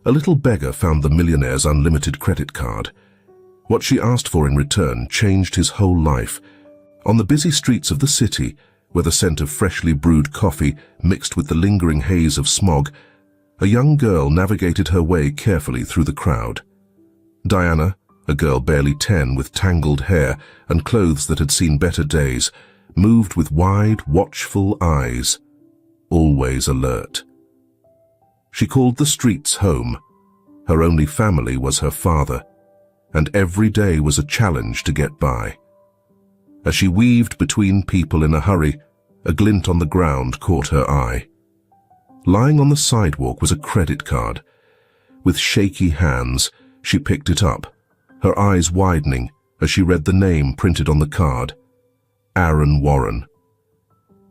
A little beggar found the millionaire's unlimited credit card. What she asked for in return changed his whole life. On the busy streets of the city, where the scent of freshly brewed coffee mixed with the lingering haze of smog, a young girl navigated her way carefully through the crowd. Diana, a girl barely 10 with tangled hair and clothes that had seen better days, moved with wide, watchful eyes, always alert. She called the streets home. Her only family was her father, and every day was a challenge to get by. As she weaved between people in a hurry, a glint on the ground caught her eye. Lying on the sidewalk was a credit card. With shaky hands, she picked it up, her eyes widening as she read the name printed on the card: Aaron Warren.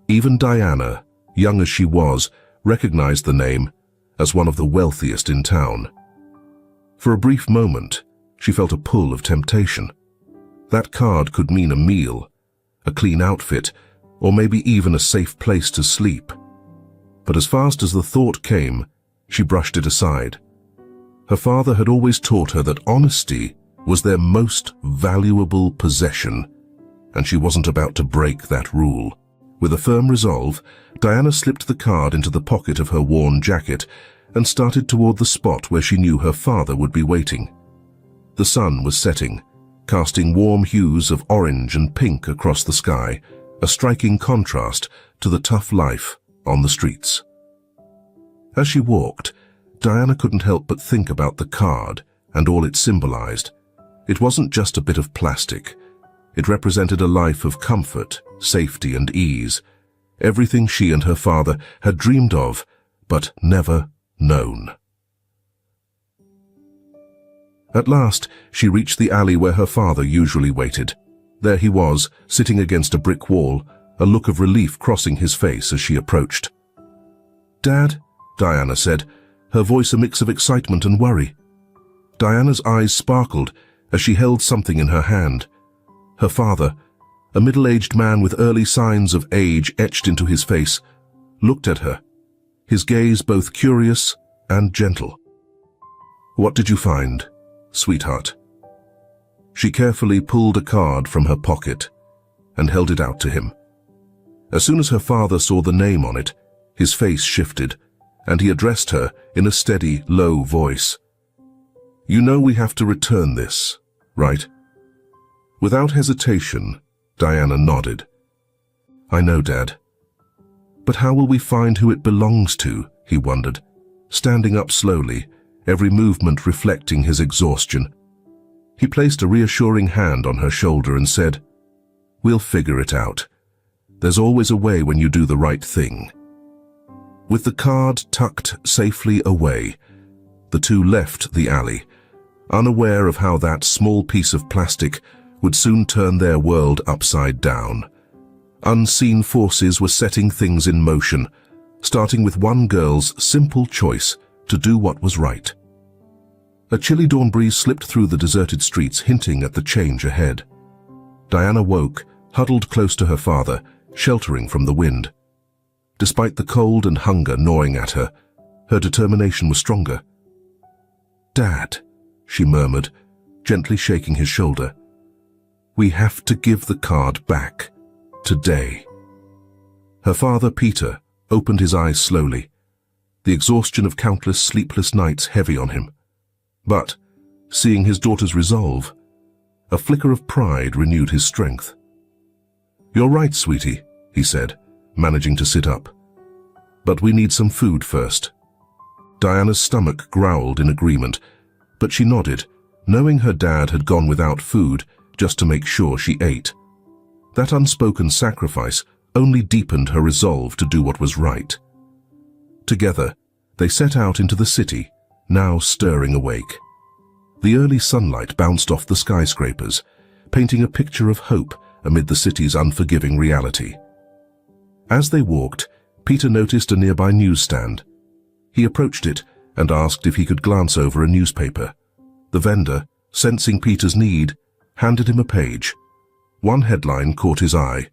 Even Diana, young as she was, recognized the name as one of the wealthiest in town. For a brief moment, she felt a pull of temptation. That card could mean a meal, a clean outfit, or maybe even a safe place to sleep. But as fast as the thought came, she brushed it aside. Her father had always taught her that honesty was their most valuable possession, and she wasn't about to break that rule. With a firm resolve, Diana slipped the card into the pocket of her worn jacket and started toward the spot where she knew her father would be waiting. The sun was setting, casting warm hues of orange and pink across the sky, a striking contrast to the tough life on the streets. As she walked, Diana couldn't help but think about the card and all it symbolized. It wasn't just a bit of plastic. It represented a life of comfort, safety, and ease, everything she and her father had dreamed of, but never known. At last, she reached the alley where her father usually waited. There he was, sitting against a brick wall, a look of relief crossing his face as she approached. "Dad," Diana said, her voice a mix of excitement and worry. Diana's eyes sparkled as she held something in her hand. Her father, a middle-aged man with early signs of age etched into his face, looked at her, his gaze both curious and gentle. "What did you find, sweetheart?" She carefully pulled a card from her pocket and held it out to him. As soon as her father saw the name on it, his face shifted, and he addressed her in a steady, low voice. "You know we have to return this, right?" Without hesitation, Diana nodded. "I know, Dad." "But how will we find who it belongs to?" he wondered, standing up slowly, every movement reflecting his exhaustion. He placed a reassuring hand on her shoulder and said, "We'll figure it out. There's always a way when you do the right thing." With the card tucked safely away, the two left the alley, unaware of how that small piece of plastic would soon turn their world upside down. Unseen forces were setting things in motion, starting with one girl's simple choice to do what was right. A chilly dawn breeze slipped through the deserted streets, hinting at the change ahead. Diana woke, huddled close to her father, sheltering from the wind. Despite the cold and hunger gnawing at her, her determination was stronger. "Dad," she murmured, gently shaking his shoulder. "We have to give the card back. Today." Her father, Peter, opened his eyes slowly, the exhaustion of countless sleepless nights heavy on him. But, seeing his daughter's resolve, a flicker of pride renewed his strength. "You're right, sweetie," he said, managing to sit up. "But we need some food first." Diana's stomach growled in agreement, but she nodded, knowing her dad had gone without food just to make sure she ate. That unspoken sacrifice only deepened her resolve to do what was right. Together, they set out into the city, now stirring awake. The early sunlight bounced off the skyscrapers, painting a picture of hope amid the city's unforgiving reality. As they walked, Peter noticed a nearby newsstand. He approached it and asked if he could glance over a newspaper. The vendor, sensing Peter's need, handed him a page. One headline caught his eye.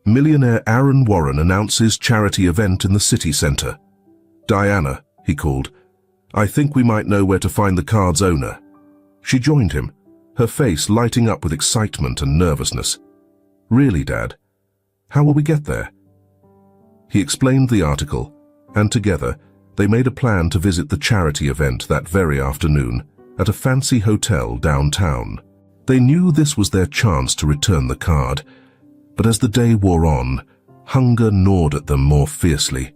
"Millionaire Aaron Warren announces charity event in the city center." "Diana," he called, I think we might know where to find the card's owner." She joined him, her face lighting up with excitement and nervousness. "Really, Dad? How will we get there?" He explained the article, and together they made a plan to visit the charity event that very afternoon at a fancy hotel downtown. They knew this was their chance to return the card, but as the day wore on, hunger gnawed at them more fiercely.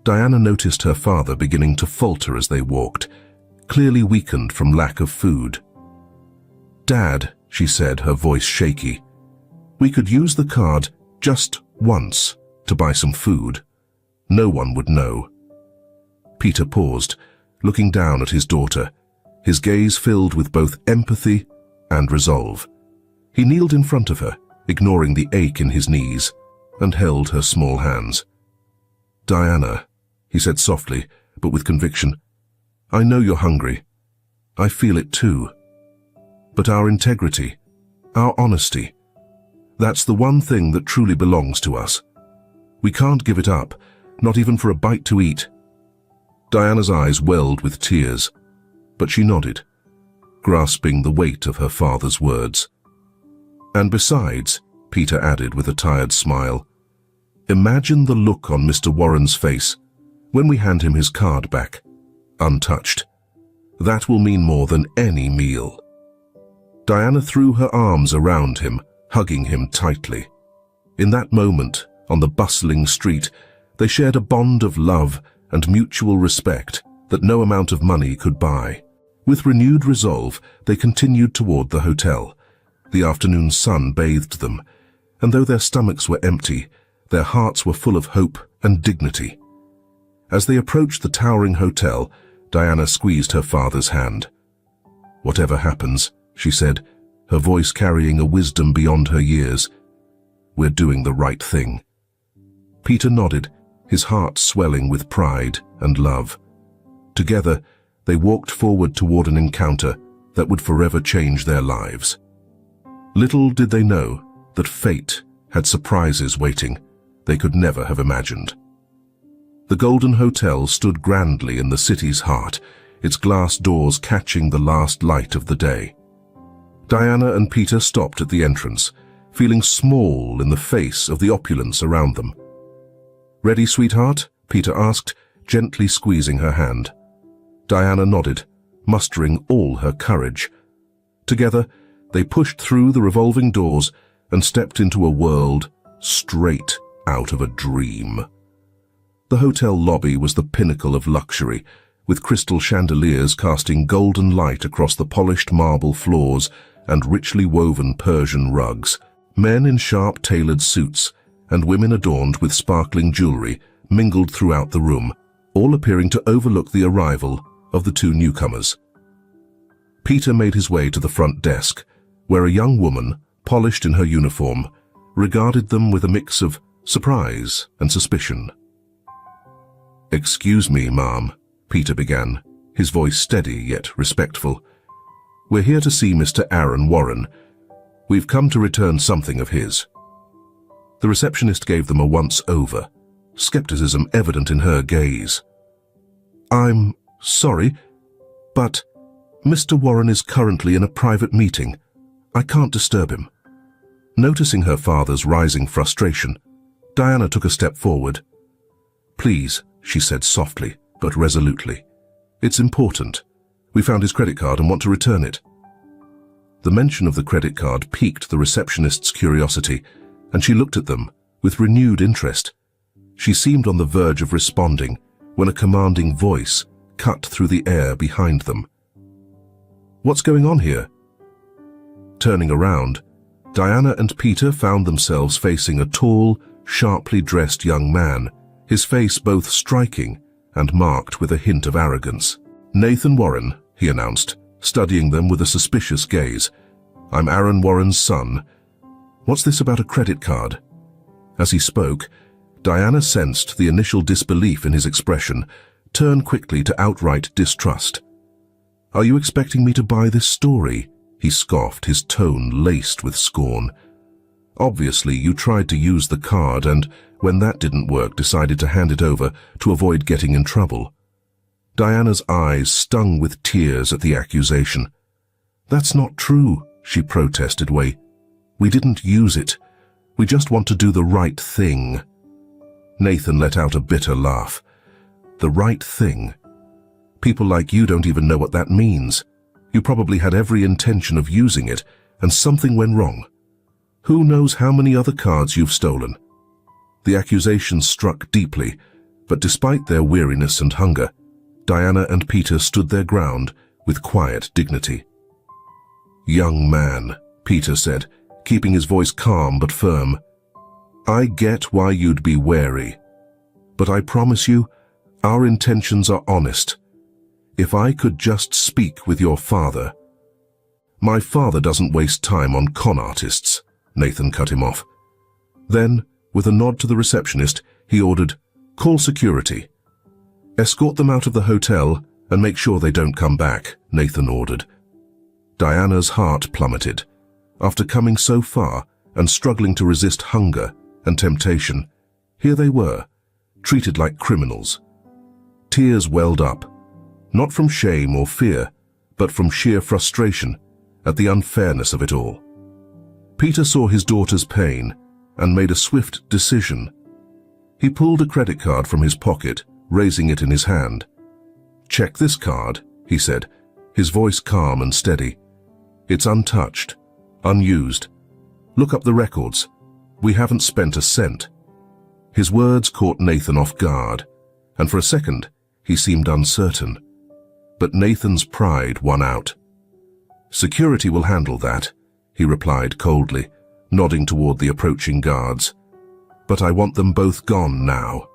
Diana noticed her father beginning to falter as they walked, clearly weakened from lack of food. "Dad," she said, her voice shaky, "we could use the card just once to buy some food. No one would know." Peter paused, looking down at his daughter, his gaze filled with both empathy and resolve. He kneeled in front of her, ignoring the ache in his knees, and held her small hands. "Diana," he said softly, but with conviction, "I know you're hungry. I feel it too. But our integrity, our honesty, that's the one thing that truly belongs to us. We can't give it up, not even for a bite to eat." Diana's eyes welled with tears, but she nodded, grasping the weight of her father's words. "And besides," Peter added with a tired smile, "imagine the look on Mr. Warren's face when we hand him his card back, untouched. That will mean more than any meal." Diana threw her arms around him, hugging him tightly. In that moment, on the bustling street, they shared a bond of love and mutual respect that no amount of money could buy. With renewed resolve, they continued toward the hotel. The afternoon sun bathed them, and though their stomachs were empty, their hearts were full of hope and dignity. As they approached the towering hotel, Diana squeezed her father's hand. "Whatever happens," she said, her voice carrying a wisdom beyond her years, "we're doing the right thing." Peter nodded, his heart swelling with pride and love. Together, they walked forward toward an encounter that would forever change their lives. Little did they know that fate had surprises waiting they could never have imagined. The Golden Hotel stood grandly in the city's heart, its glass doors catching the last light of the day. Diana and Peter stopped at the entrance, feeling small in the face of the opulence around them. "Ready, sweetheart?" Peter asked, gently squeezing her hand. Diana nodded, mustering all her courage. Together, they pushed through the revolving doors and stepped into a world straight out of a dream. The hotel lobby was the pinnacle of luxury, with crystal chandeliers casting golden light across the polished marble floors and richly woven Persian rugs. Men in sharp tailored suits and women adorned with sparkling jewelry mingled throughout the room, all appearing to overlook the arrival of the two newcomers. Peter made his way to the front desk, where a young woman, polished in her uniform, regarded them with a mix of surprise and suspicion. "Excuse me, ma'am," Peter began, his voice steady yet respectful. "We're here to see Mr. Aaron Warren. We've come to return something of his." The receptionist gave them a once-over, skepticism evident in her gaze. "I'm sorry, but Mr. Warren is currently in a private meeting. I can't disturb him." Noticing her father's rising frustration, Diana took a step forward. "Please," she said softly but resolutely. "It's important. We found his credit card and want to return it." The mention of the credit card piqued the receptionist's curiosity, and she looked at them with renewed interest. She seemed on the verge of responding when a commanding voice cut through the air behind them. "What's going on here?" Turning around, Diana and Peter found themselves facing a tall, sharply dressed young man, his face both striking and marked with a hint of arrogance. "Nathan Warren," he announced, studying them with a suspicious gaze. "I'm Aaron Warren's son. What's this about a credit card?" As he spoke, Diana sensed the initial disbelief in his expression turn quickly to outright distrust. "Are you expecting me to buy this story?" he scoffed, his tone laced with scorn. "Obviously, you tried to use the card and, when that didn't work, decided to hand it over to avoid getting in trouble. Diana's eyes stung with tears at the accusation. "That's not true," she protested. "We didn't use it. We just want to do the right thing." Nathan let out a bitter laugh. "The right thing? People like you don't even know what that means. You probably had every intention of using it, and something went wrong. Who knows how many other cards you've stolen?" The accusation struck deeply, but despite their weariness and hunger, Diana and Peter stood their ground with quiet dignity. "Young man," Peter said, keeping his voice calm but firm, "I get why you'd be wary. But I promise you, our intentions are honest. If I could just speak with your father—" "My father doesn't waste time on con artists," Nathan cut him off. Then, with a nod to the receptionist, he ordered, "Call security." "Escort them out of the hotel and make sure they don't come back," Nathan ordered. Diana's heart plummeted. After coming so far and struggling to resist hunger and temptation, here they were, treated like criminals. Tears welled up, not from shame or fear, but from sheer frustration at the unfairness of it all. Peter saw his daughter's pain and made a swift decision. He pulled a credit card from his pocket, raising it in his hand. "Check this card," he said, his voice calm and steady. "It's untouched, unused. Look up the records. We haven't spent a cent." His words caught Nathan off guard, and for a second he seemed uncertain. But Nathan's pride won out. "Security will handle that," he replied coldly, nodding toward the approaching guards. "But I want them both gone now."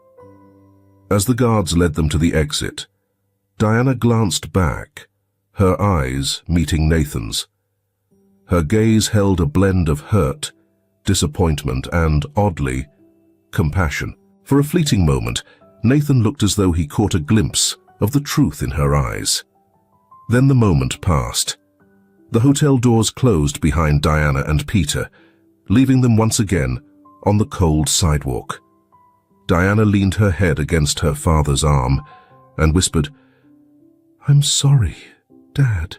As the guards led them to the exit, Diana glanced back, her eyes meeting Nathan's. Her gaze held a blend of hurt, disappointment, and, oddly, compassion. For a fleeting moment, Nathan looked as though he caught a glimpse of the truth in her eyes. Then the moment passed. The hotel doors closed behind Diana and Peter, leaving them once again on the cold sidewalk. Diana leaned her head against her father's arm and whispered, "I'm sorry, Dad.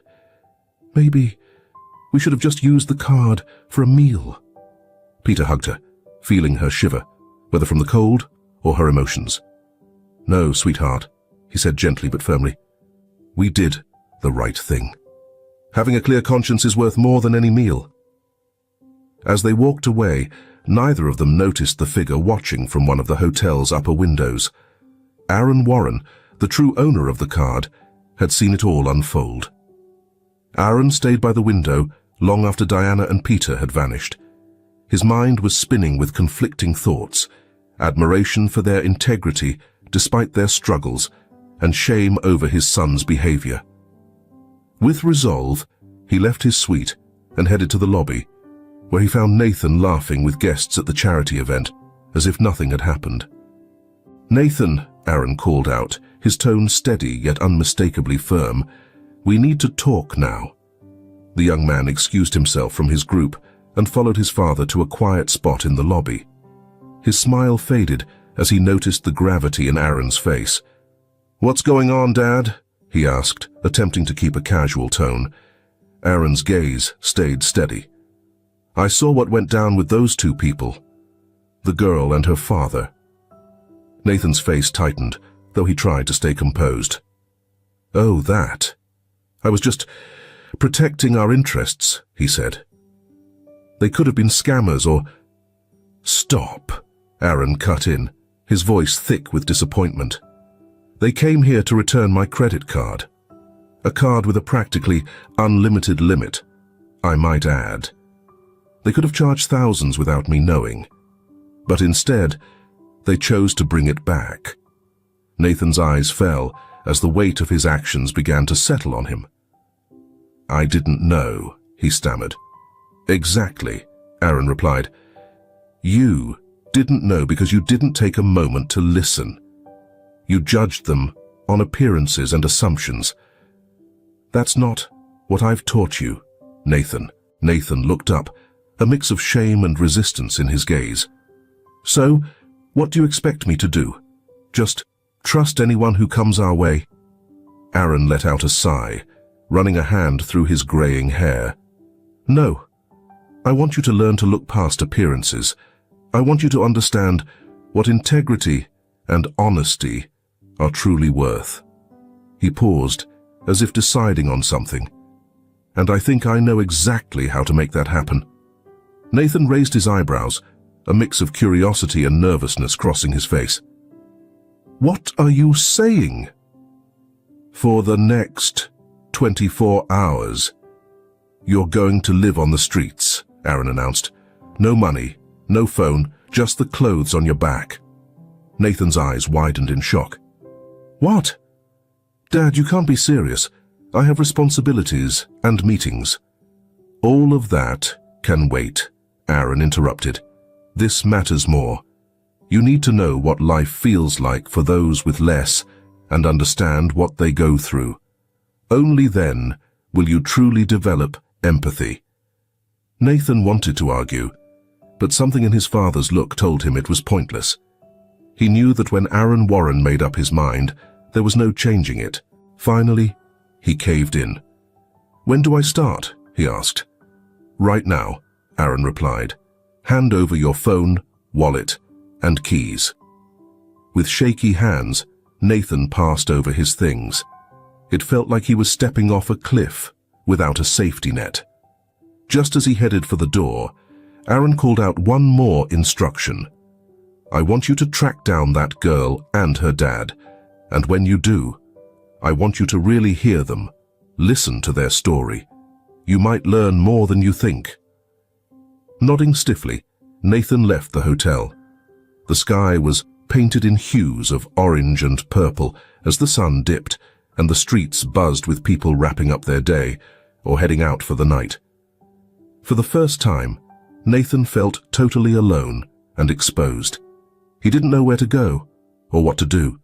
Maybe we should have just used the card for a meal." Peter hugged her, feeling her shiver, whether from the cold or her emotions. "No, sweetheart," he said gently but firmly. "We did the right thing. Having a clear conscience is worth more than any meal." As they walked away, neither of them noticed the figure watching from one of the hotel's upper windows. Aaron Warren, the true owner of the card, had seen it all unfold. Aaron stayed by the window long after Diana and Peter had vanished. His mind was spinning with conflicting thoughts, admiration for their integrity despite their struggles, and shame over his son's behavior. With resolve, he left his suite and headed to the lobby, where he found Nathan laughing with guests at the charity event, as if nothing had happened. "Nathan," Aaron called out, his tone steady yet unmistakably firm, "we need to talk now." The young man excused himself from his group and followed his father to a quiet spot in the lobby. His smile faded as he noticed the gravity in Aaron's face. "What's going on, Dad?" he asked, attempting to keep a casual tone. Aaron's gaze stayed steady. "I saw what went down with those two people, the girl and her father." Nathan's face tightened, though he tried to stay composed. "Oh, that. I was just protecting our interests," he said. "They could have been scammers or—" "Stop," Aaron cut in, his voice thick with disappointment. "They came here to return my credit card. A card with a practically unlimited limit, I might add. They could have charged thousands without me knowing. But instead, they chose to bring it back." Nathan's eyes fell as the weight of his actions began to settle on him. "I didn't know," he stammered. "Exactly," Aaron replied. "You didn't know because you didn't take a moment to listen. You judged them on appearances and assumptions. That's not what I've taught you, Nathan." Nathan looked up, a mix of shame and resistance in his gaze. "So, what do you expect me to do? Just trust anyone who comes our way?" Aaron let out a sigh, running a hand through his graying hair. No. I want you to learn to look past appearances. I want you to understand what integrity and honesty are truly worth. He paused, as if deciding on something. And I think I know exactly how to make that happen. Nathan raised his eyebrows, a mix of curiosity and nervousness crossing his face. What are you saying? For the next 24 hours, you're going to live on the streets, Aaron announced. No money, no phone, just the clothes on your back. Nathan's eyes widened in shock. What? Dad, you can't be serious. I have responsibilities and meetings. All of that can wait, Aaron interrupted. This matters more. You need to know what life feels like for those with less and understand what they go through. Only then will you truly develop empathy. Nathan wanted to argue, but something in his father's look told him it was pointless. He knew that when Aaron Warren made up his mind, there was no changing it. Finally, he caved in. When do I start? He asked. Right now, Aaron replied. Hand over your phone, wallet, and keys. With shaky hands, Nathan passed over his things. It felt like he was stepping off a cliff without a safety net. Just as he headed for the door, Aaron called out one more instruction. I want you to track down that girl and her dad, and when you do, I want you to really hear them, listen to their story. You might learn more than you think. Nodding stiffly, Nathan left the hotel. The sky was painted in hues of orange and purple as the sun dipped, and the streets buzzed with people wrapping up their day or heading out for the night. For the first time, Nathan felt totally alone and exposed. He didn't know where to go or what to do.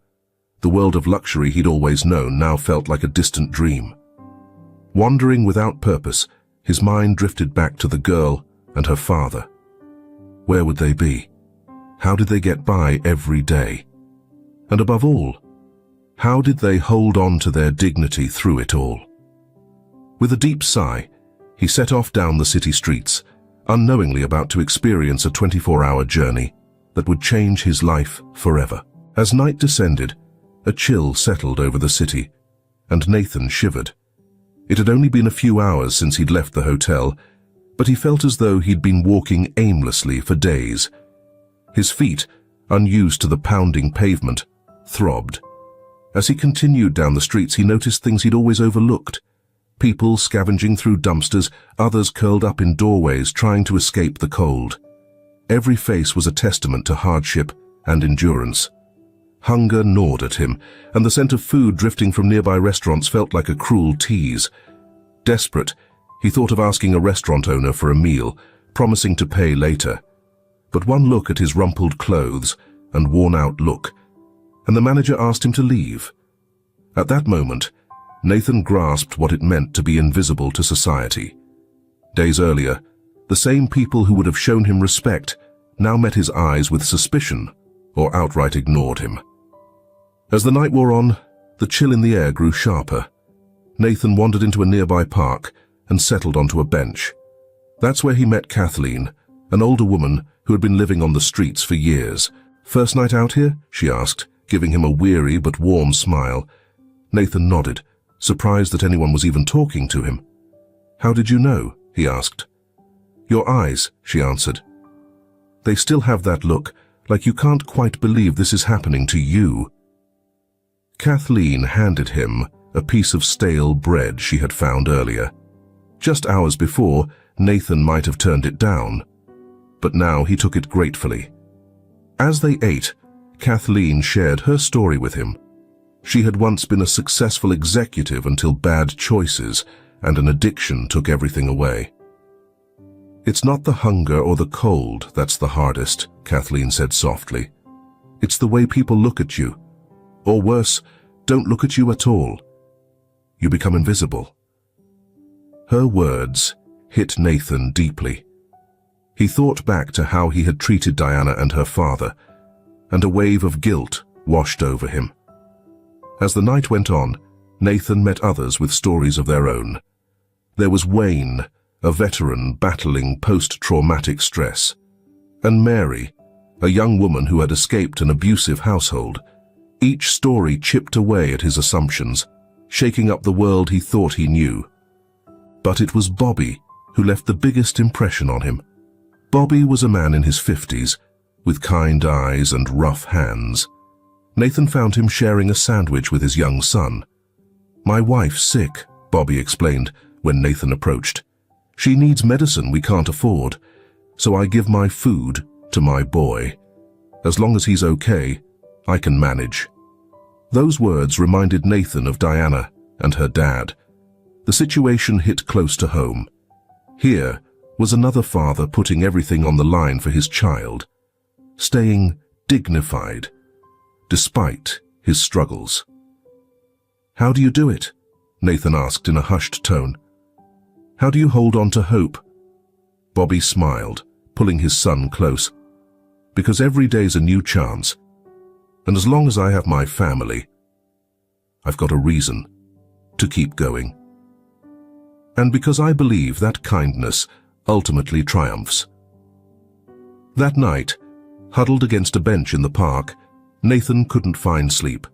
The world of luxury he'd always known now felt like a distant dream. Wandering without purpose, his mind drifted back to the girl and her father. Where would they be? How did they get by every day? And above all, how did they hold on to their dignity through it all? With a deep sigh, he set off down the city streets, unknowingly about to experience a 24-hour journey that would change his life forever. As night descended, a chill settled over the city, and Nathan shivered. It had only been a few hours since he'd left the hotel, but he felt as though he'd been walking aimlessly for days. His feet, unused to the pounding pavement, throbbed. As he continued down the streets, he noticed things he'd always overlooked. People scavenging through dumpsters, others curled up in doorways trying to escape the cold. Every face was a testament to hardship and endurance. Hunger gnawed at him, and the scent of food drifting from nearby restaurants felt like a cruel tease. Desperate, he thought of asking a restaurant owner for a meal, promising to pay later. But one look at his rumpled clothes and worn-out look, and the manager asked him to leave. At that moment, Nathan grasped what it meant to be invisible to society. Days earlier, the same people who would have shown him respect now met his eyes with suspicion or outright ignored him. As the night wore on, the chill in the air grew sharper. Nathan wandered into a nearby park and settled onto a bench. That's where he met Kathleen, an older woman who had been living on the streets for years. First night out here? She asked, giving him a weary but warm smile. Nathan nodded, surprised that anyone was even talking to him. How did you know? He asked. Your eyes, she answered. They still have that look, like you can't quite believe this is happening to you. Kathleen handed him a piece of stale bread she had found earlier. Just hours before, Nathan might have turned it down, but now he took it gratefully. As they ate, Kathleen shared her story with him. She had once been a successful executive until bad choices and an addiction took everything away. It's not the hunger or the cold that's the hardest, Kathleen said softly. It's the way people look at you. Or worse, don't look at you at all. You become invisible. Her words hit Nathan deeply. He thought back to how he had treated Diana and her father, and a wave of guilt washed over him. As the night went on, Nathan met others with stories of their own. There was Wayne, a veteran battling post-traumatic stress, and Mary, a young woman who had escaped an abusive household. Each story chipped away at his assumptions, shaking up the world he thought he knew. But it was Bobby who left the biggest impression on him. Bobby was a man in his 50s, with kind eyes and rough hands. Nathan found him sharing a sandwich with his young son. "My wife's sick," Bobby explained when Nathan approached. "She needs medicine we can't afford, so I give my food to my boy. As long as he's okay, I can manage." Those words reminded Nathan of Diana and her dad. The situation hit close to home. Here was another father putting everything on the line for his child, staying dignified despite his struggles. "How do you do it?" Nathan asked in a hushed tone. "How do you hold on to hope?" Bobby smiled, pulling his son close. "Because every day's a new chance, and as long as I have my family, I've got a reason to keep going. And because I believe that kindness ultimately triumphs." That night, huddled against a bench in the park, Nathan couldn't find sleep.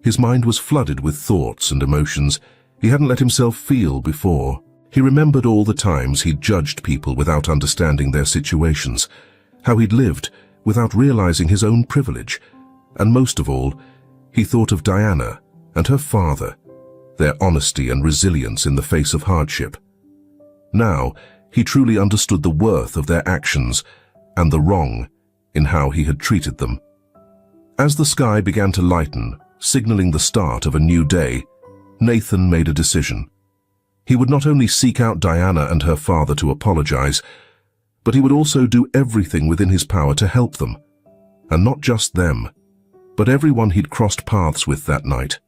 His mind was flooded with thoughts and emotions he hadn't let himself feel before. He remembered all the times he'd judged people without understanding their situations, how he'd lived without realizing his own privilege, and most of all, he thought of Diana and her father, their honesty and resilience in the face of hardship. Now, he truly understood the worth of their actions and the wrong in how he had treated them. As the sky began to lighten, signaling the start of a new day, Nathan made a decision. He would not only seek out Diana and her father to apologize, but he would also do everything within his power to help them. And not just them, but everyone he'd crossed paths with that night.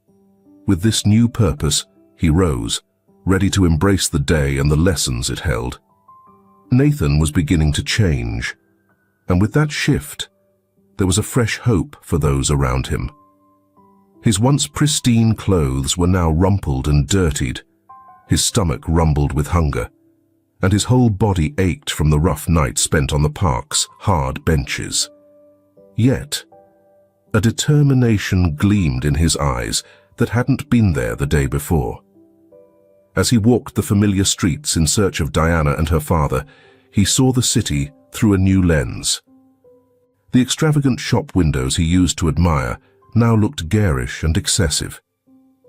With this new purpose, he rose, ready to embrace the day and the lessons it held. Nathan was beginning to change, and with that shift, there was a fresh hope for those around him. His once pristine clothes were now rumpled and dirtied. His stomach rumbled with hunger, and his whole body ached from the rough night spent on the park's hard benches. Yet, a determination gleamed in his eyes that hadn't been there the day before. As he walked the familiar streets in search of Diana and her father, he saw the city through a new lens. The extravagant shop windows he used to admire now looked garish and excessive.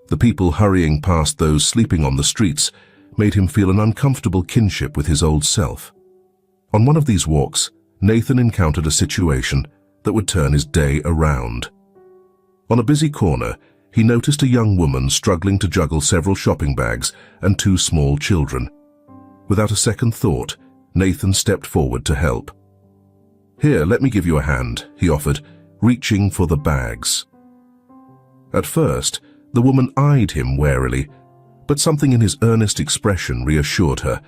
The people hurrying past those sleeping on the streets made him feel an uncomfortable kinship with his old self. On one of these walks, Nathan encountered a situation that would turn his day around. On a busy corner, he noticed a young woman struggling to juggle several shopping bags and two small children. Without a second thought, Nathan stepped forward to help. "Here, let me give you a hand," he offered, reaching for the bags. At first, the woman eyed him warily, but something in his earnest expression reassured her,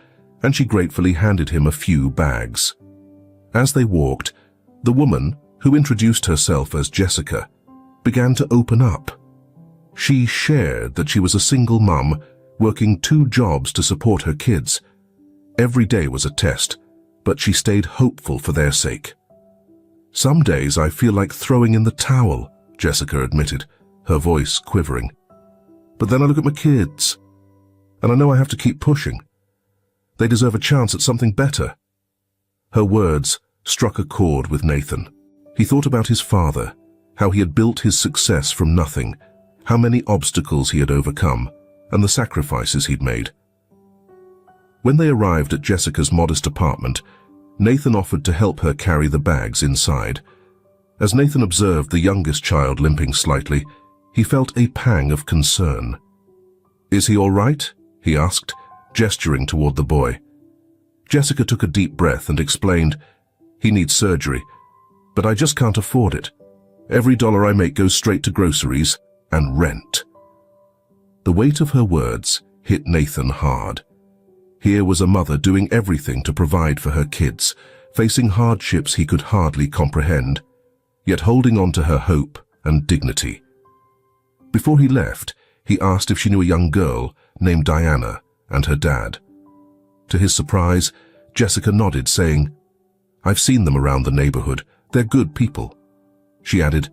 and she gratefully handed him a few bags. As they walked, the woman, who introduced herself as Jessica, began to open up. She shared that she was a single mum, working 2 jobs to support her kids. Every day was a test, but she stayed hopeful for their sake. "Some days I feel like throwing in the towel," Jessica admitted, her voice quivering. "But then I look at my kids, and I know I have to keep pushing. They deserve a chance at something better." Her words struck a chord with Nathan. He thought about his father, how he had built his success from nothing, how many obstacles he had overcome, and the sacrifices he'd made. When they arrived at Jessica's modest apartment, Nathan offered to help her carry the bags inside. As Nathan observed the youngest child limping slightly, he felt a pang of concern. "Is he all right?" he asked, gesturing toward the boy. Jessica took a deep breath and explained, "He needs surgery, but I just can't afford it. Every dollar I make goes straight to groceries and rent." The weight of her words hit Nathan hard. Here was a mother doing everything to provide for her kids, facing hardships he could hardly comprehend, yet holding on to her hope and dignity. Before he left, he asked if she knew a young girl named Diana and her dad. To his surprise, Jessica nodded, saying, "I've seen them around the neighborhood. They're good people." She added,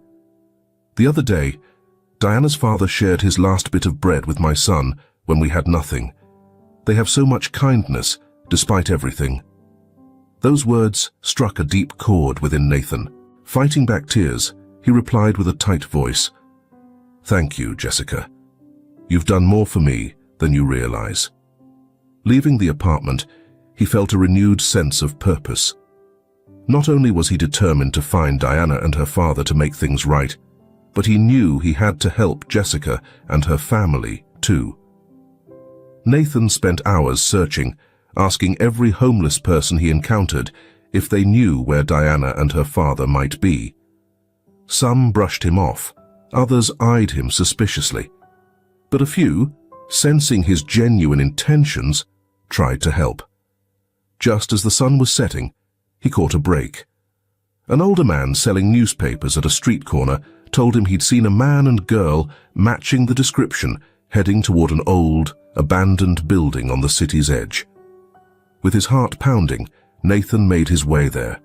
"The other day, Diana's father shared his last bit of bread with my son when we had nothing. They have so much kindness, despite everything." Those words struck a deep chord within Nathan. Fighting back tears, he replied with a tight voice, "Thank you, Jessica. You've done more for me than you realize." Leaving the apartment, he felt a renewed sense of purpose. Not only was he determined to find Diana and her father to make things right, but he knew he had to help Jessica and her family, too. Nathan spent hours searching, asking every homeless person he encountered if they knew where Diana and her father might be. Some brushed him off, others eyed him suspiciously, but a few, sensing his genuine intentions, tried to help. Just as the sun was setting, he caught a break. An older man selling newspapers at a street corner told him he'd seen a man and girl matching the description heading toward an old, abandoned building on the city's edge. With his heart pounding, Nathan made his way there.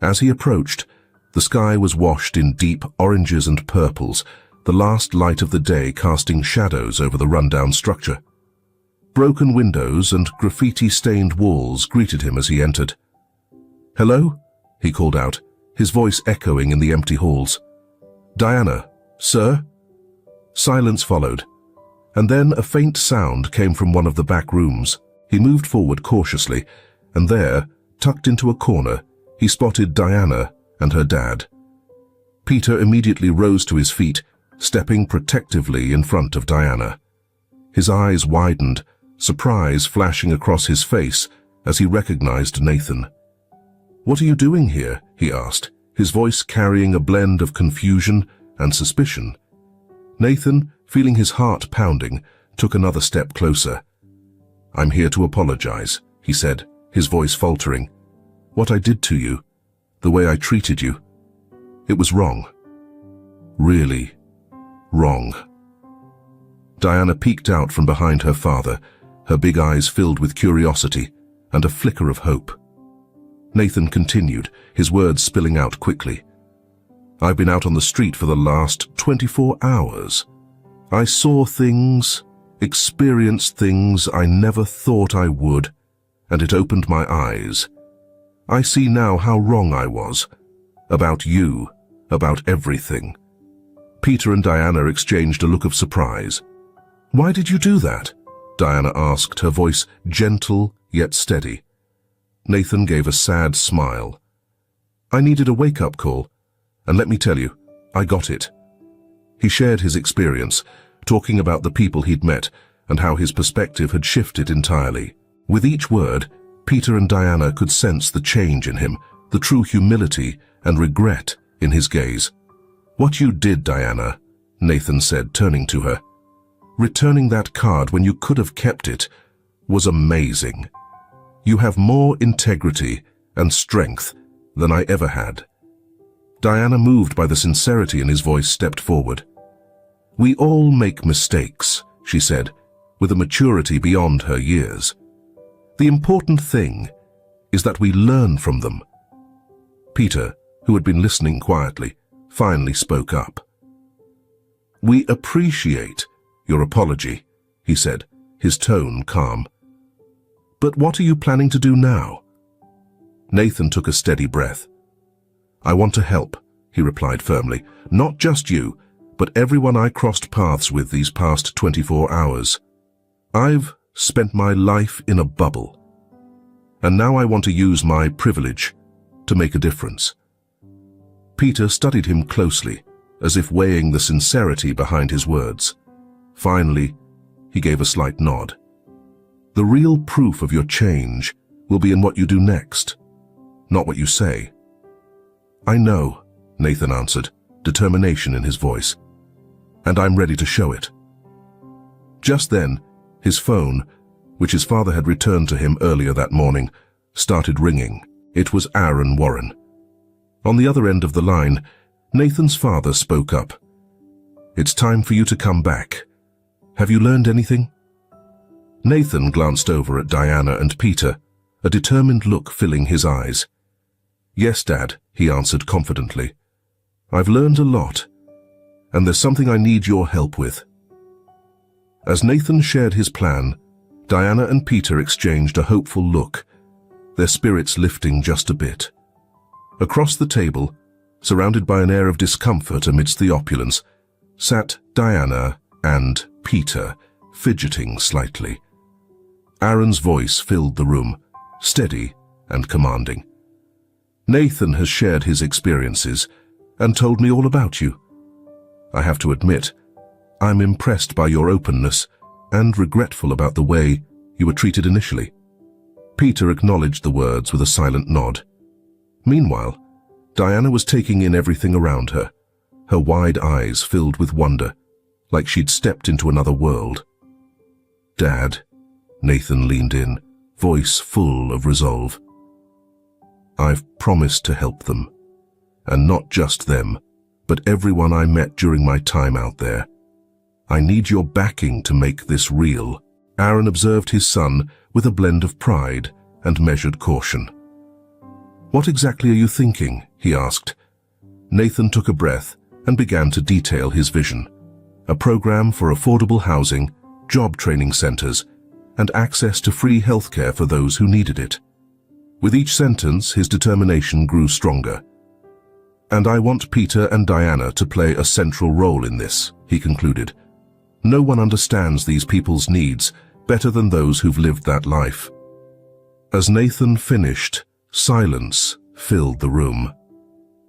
As he approached, the sky was washed in deep oranges and purples, the last light of the day casting shadows over the rundown structure. Broken windows and graffiti-stained walls greeted him as he entered. "Hello?" he called out, his voice echoing in the empty halls. "Diana, sir?" Silence followed, and then a faint sound came from one of the back rooms. He moved forward cautiously, and there, tucked into a corner, he spotted Diana and her dad. Peter immediately rose to his feet, stepping protectively in front of Diana. His eyes widened, surprise flashing across his face as he recognized Nathan. "What are you doing here?" he asked, his voice carrying a blend of confusion and suspicion. Nathan, feeling his heart pounding, took another step closer. "I'm here to apologize," he said, his voice faltering. "What I did to you, the way I treated you, it was wrong. Really wrong." Diana peeked out from behind her father, her big eyes filled with curiosity and a flicker of hope. Nathan continued, his words spilling out quickly. "I've been out on the street for the last 24 hours. I saw things, experienced things I never thought I would, and it opened my eyes. I see now how wrong I was. About you, about everything." Peter and Diana exchanged a look of surprise. "Why did you do that?" Diana asked, her voice gentle yet steady. Nathan gave a sad smile. "I needed a wake-up call, and let me tell you, I got it." He shared his experience, talking about the people he'd met and how his perspective had shifted entirely. With each word, Peter and Diana could sense the change in him, the true humility and regret in his gaze. "What you did, Diana," Nathan said, turning to her, "returning that card when you could have kept it, was amazing. You have more integrity and strength than I ever had." Diana, moved by the sincerity in his voice, stepped forward. "We all make mistakes," she said, with a maturity beyond her years. "The important thing is that we learn from them." Peter, who had been listening quietly, finally spoke up. "We appreciate your apology," he said, his tone calm. "But what are you planning to do now?" Nathan took a steady breath. "I want to help," he replied firmly. "Not just you, but everyone I crossed paths with these past 24 hours. I've spent my life in a bubble, and now I want to use my privilege to make a difference." Peter studied him closely, as if weighing the sincerity behind his words. Finally, he gave a slight nod. "The real proof of your change will be in what you do next, not what you say." "I know," Nathan answered, determination in his voice. "And I'm ready to show it." Just then, his phone, which his father had returned to him earlier that morning, started ringing. It was Aaron Warren. On the other end of the line, Nathan's father spoke up. "It's time for you to come back. Have you learned anything? Nathan glanced over at Diana and Peter, a determined look filling his eyes. Yes, Dad, he answered confidently. I've learned a lot, and there's something I need your help with. As Nathan shared his plan, Diana and Peter exchanged a hopeful look, their spirits lifting just a bit. Across the table, surrounded by an air of discomfort amidst the opulence, sat Diana and Peter, fidgeting slightly. Aaron's voice filled the room, steady and commanding. Nathan has shared his experiences and told me all about you. I have to admit, I'm impressed by your openness and regretful about the way you were treated initially. Peter acknowledged the words with a silent nod. Meanwhile, Diana was taking in everything around her, her wide eyes filled with wonder, like she'd stepped into another world. Dad, Nathan leaned in, voice full of resolve. I've promised to help them, and not just them, but everyone I met during my time out there. I need your backing to make this real. Aaron observed his son with a blend of pride and measured caution. What exactly are you thinking? He asked. Nathan took a breath and began to detail his vision. A program for affordable housing, job training centers, and access to free healthcare for those who needed it. With each sentence, his determination grew stronger. And I want Peter and Diana to play a central role in this, he concluded. No one understands these people's needs better than those who've lived that life. As Nathan finished, silence filled the room.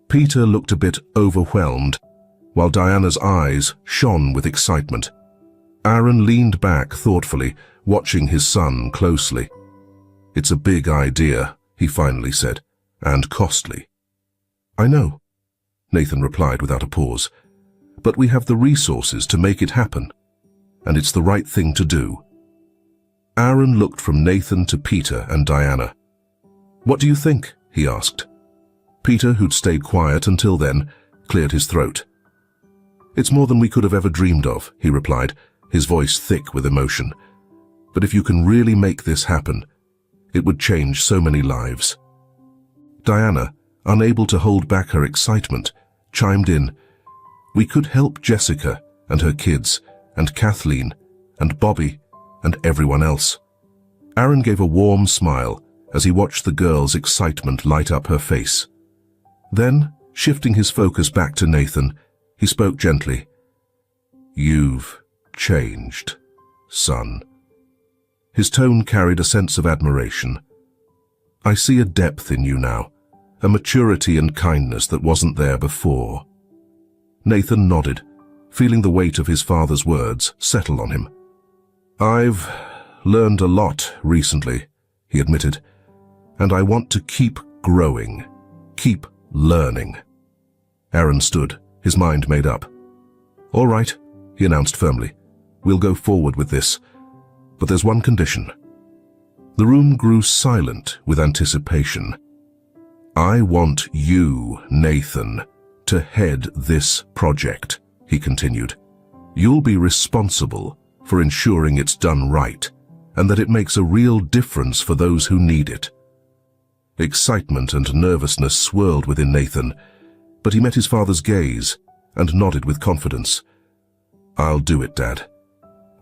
Peter looked a bit overwhelmed, while Diana's eyes shone with excitement. Aaron leaned back thoughtfully, watching his son closely. It's a big idea, he finally said, and costly. I know, Nathan replied without a pause, but we have the resources to make it happen, and it's the right thing to do. Aaron looked from Nathan to Peter and Diana. What do you think? He asked. Peter, who'd stayed quiet until then, cleared his throat. It's more than we could have ever dreamed of, he replied, his voice thick with emotion. But if you can really make this happen, it would change so many lives. Diana, unable to hold back her excitement, chimed in. We could help Jessica and her kids, and Kathleen, and Bobby, and everyone else. Aaron gave a warm smile as he watched the girl's excitement light up her face. Then, shifting his focus back to Nathan, he spoke gently. You've changed, son. His tone carried a sense of admiration. I see a depth in you now, a maturity and kindness that wasn't there before. Nathan nodded, feeling the weight of his father's words settle on him. I've learned a lot recently, he admitted, and I want to keep growing, keep learning. Aaron stood, his mind made up. All right, he announced firmly. We'll go forward with this. But there's one condition. The room grew silent with anticipation. I want you, Nathan, to head this project, he continued. You'll be responsible for ensuring it's done right, and that it makes a real difference for those who need it. Excitement and nervousness swirled within Nathan, but he met his father's gaze and nodded with confidence. I'll do it, Dad.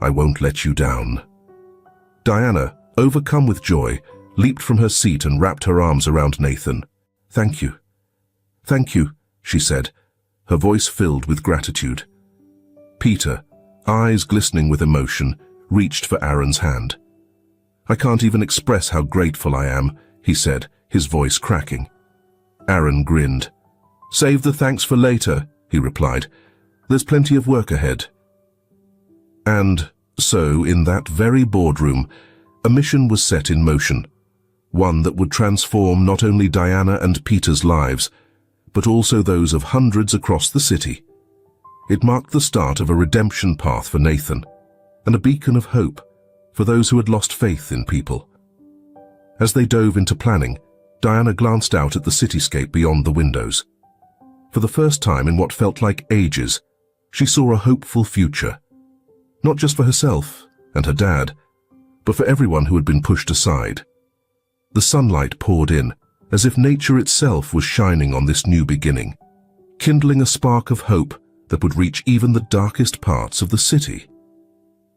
I won't let you down. Diana, overcome with joy, leaped from her seat and wrapped her arms around Nathan. Thank you. Thank you, she said, her voice filled with gratitude. Peter, eyes glistening with emotion, reached for Aaron's hand. I can't even express how grateful I am, he said, his voice cracking. Aaron grinned. Save the thanks for later, he replied. There's plenty of work ahead. And so, in that very boardroom, a mission was set in motion, one that would transform not only Diana and Peter's lives, but also those of hundreds across the city. It marked the start of a redemption path for Nathan, and a beacon of hope for those who had lost faith in people. As they dove into planning, Diana glanced out at the cityscape beyond the windows. For the first time in what felt like ages, she saw a hopeful future. not just for herself and her dad, but for everyone who had been pushed aside. The sunlight poured in, as if nature itself was shining on this new beginning, kindling a spark of hope that would reach even the darkest parts of the city.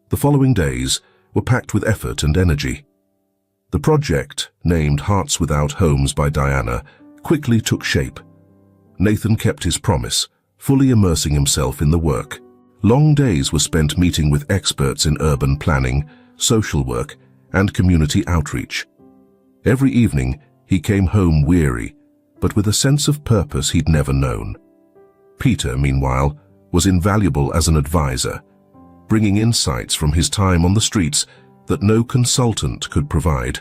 The following days were packed with effort and energy. The project, named Hearts Without Homes by Diana, quickly took shape. Nathan kept his promise, fully immersing himself in the work. Long days were spent meeting with experts in urban planning, social work, and community outreach. Every evening, he came home weary, but with a sense of purpose he'd never known. Peter, meanwhile, was invaluable as an advisor, bringing insights from his time on the streets that no consultant could provide.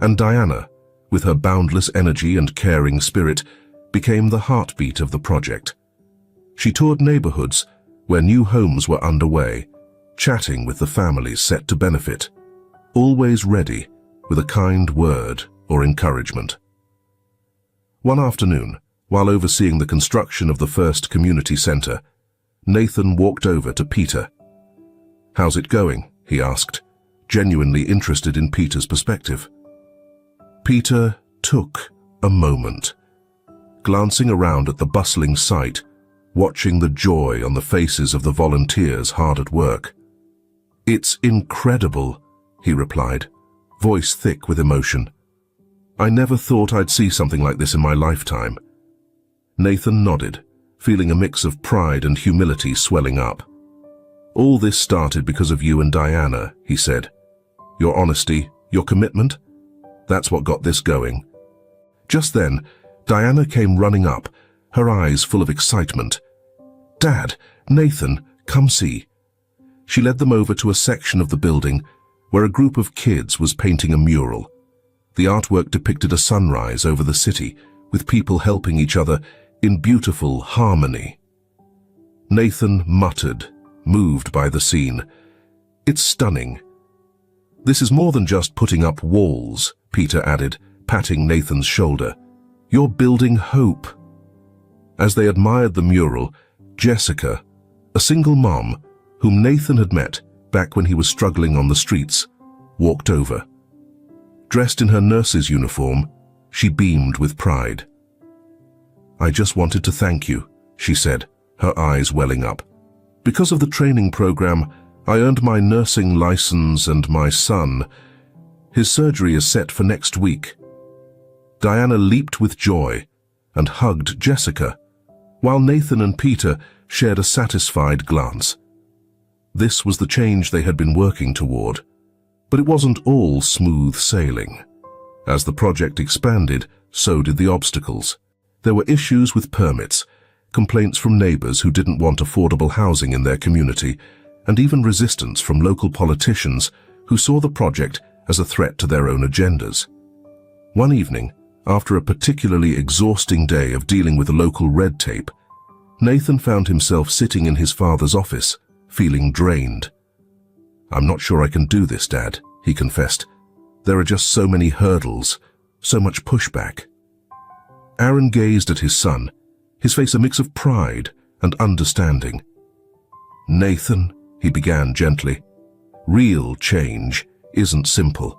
And Diana, with her boundless energy and caring spirit, became the heartbeat of the project. She toured neighborhoods where new homes were underway, chatting with the families set to benefit, always ready with a kind word or encouragement. One afternoon, while overseeing the construction of the first community center, Nathan walked over to Peter. "How's it going?" he asked, genuinely interested in Peter's perspective. Peter took a moment, glancing around at the bustling site, watching the joy on the faces of the volunteers hard at work. "It's incredible," he replied, voice thick with emotion. "I never thought I'd see something like this in my lifetime." Nathan nodded, feeling a mix of pride and humility swelling up. "All this started because of you and Diana," he said. "Your honesty, your commitment, that's what got this going." Just then, Diana came running up, her eyes full of excitement. "Dad, Nathan, come see." She led them over to a section of the building where a group of kids was painting a mural. The artwork depicted a sunrise over the city, with people helping each other in beautiful harmony. Nathan muttered, moved by the scene. "It's stunning." "This is more than just putting up walls," Peter added, patting Nathan's shoulder. "You're building hope." As they admired the mural, Jessica, a single mom, whom Nathan had met back when he was struggling on the streets, walked over. Dressed in her nurse's uniform, she beamed with pride. "I just wanted to thank you," she said, her eyes welling up. "Because of the training program, I earned my nursing license, and my son, his surgery is set for next week." Diana leaped with joy and hugged Jessica, while Nathan and Peter shared a satisfied glance. This was the change they had been working toward. But it wasn't all smooth sailing. As the project expanded, so did the obstacles. There were issues with permits, complaints from neighbors who didn't want affordable housing in their community, and even resistance from local politicians who saw the project as a threat to their own agendas. One evening, after a particularly exhausting day of dealing with local red tape, Nathan found himself sitting in his father's office, feeling drained. "I'm not sure I can do this, Dad," he confessed. "There are just so many hurdles, so much pushback." Aaron gazed at his son, his face a mix of pride and understanding. "Nathan," he began gently, "real change isn't simple.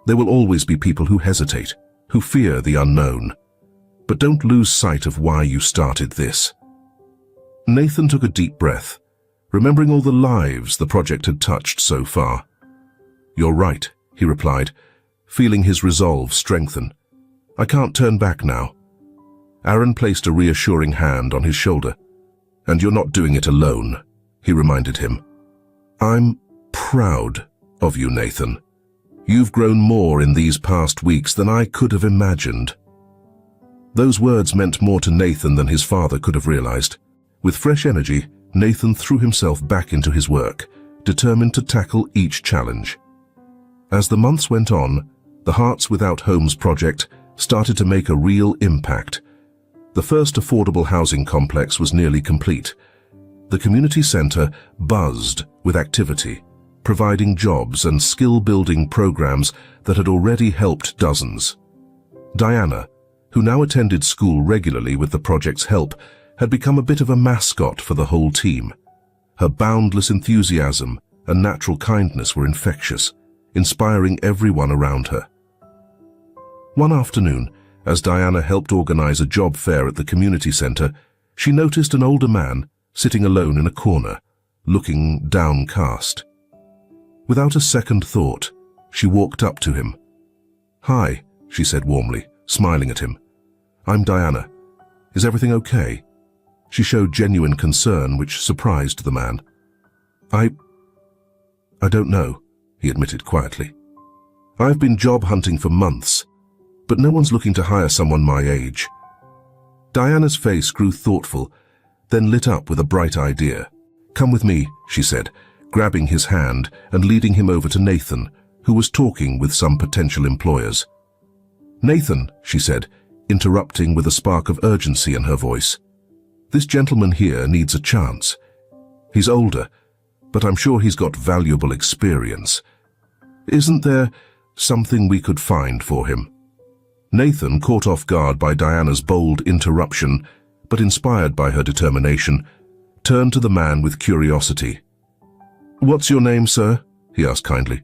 There will always be people who hesitate, who fear the unknown. But don't lose sight of why you started this." Nathan took a deep breath, remembering all the lives the project had touched so far. "You're right," he replied, feeling his resolve strengthen. "I can't turn back now." Aaron placed a reassuring hand on his shoulder. "And you're not doing it alone," he reminded him. "I'm proud of you, Nathan. You've grown more in these past weeks than I could have imagined." Those words meant more to Nathan than his father could have realized. With fresh energy, Nathan threw himself back into his work, determined to tackle each challenge. As the months went on, the Hearts Without Homes project started to make a real impact. The first affordable housing complex was nearly complete. The community center buzzed with activity, providing jobs and skill-building programs that had already helped dozens. Diana, who now attended school regularly with the project's help, had become a bit of a mascot for the whole team. Her boundless enthusiasm and natural kindness were infectious, inspiring everyone around her. One afternoon, as Diana helped organize a job fair at the community center, she noticed an older man sitting alone in a corner, looking downcast. Without a second thought, she walked up to him. "Hi," she said warmly, smiling at him. "I'm Diana. Is everything okay?" She showed genuine concern, which surprised the man. I don't know," he admitted quietly. "I've been job hunting for months, but no one's looking to hire someone my age." Diana's face grew thoughtful, then lit up with a bright idea. "Come with me," she said, grabbing his hand and leading him over to Nathan, who was talking with some potential employers. "Nathan," she said, interrupting with a spark of urgency in her voice, "this gentleman here needs a chance. He's older, but I'm sure he's got valuable experience. Isn't there something we could find for him?" Nathan, caught off guard by Diana's bold interruption, but inspired by her determination, turned to the man with curiosity. "What's your name, sir?" he asked kindly.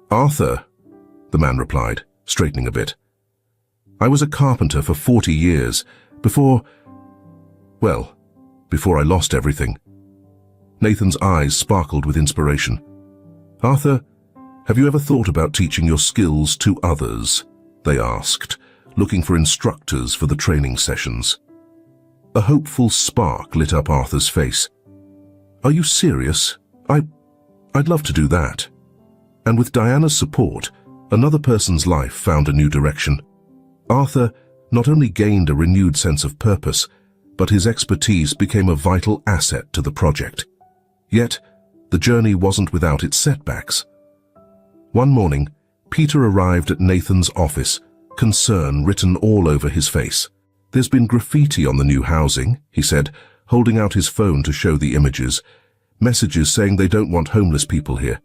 "Arthur," the man replied, straightening a bit. "I was a carpenter for 40 years, before I lost everything." Nathan's eyes sparkled with inspiration. "Arthur, have you ever thought about teaching your skills to others?" they asked, looking for instructors for the training sessions. A hopeful spark lit up Arthur's face. "Are you serious? I'd love to do that." And with Diana's support, another person's life found a new direction. Arthur not only gained a renewed sense of purpose, but his expertise became a vital asset to the project. Yet, the journey wasn't without its setbacks. One morning, Peter arrived at Nathan's office, concern written all over his face. "There's been graffiti on the new housing," he said, holding out his phone to show the images. "Messages saying they don't want homeless people here."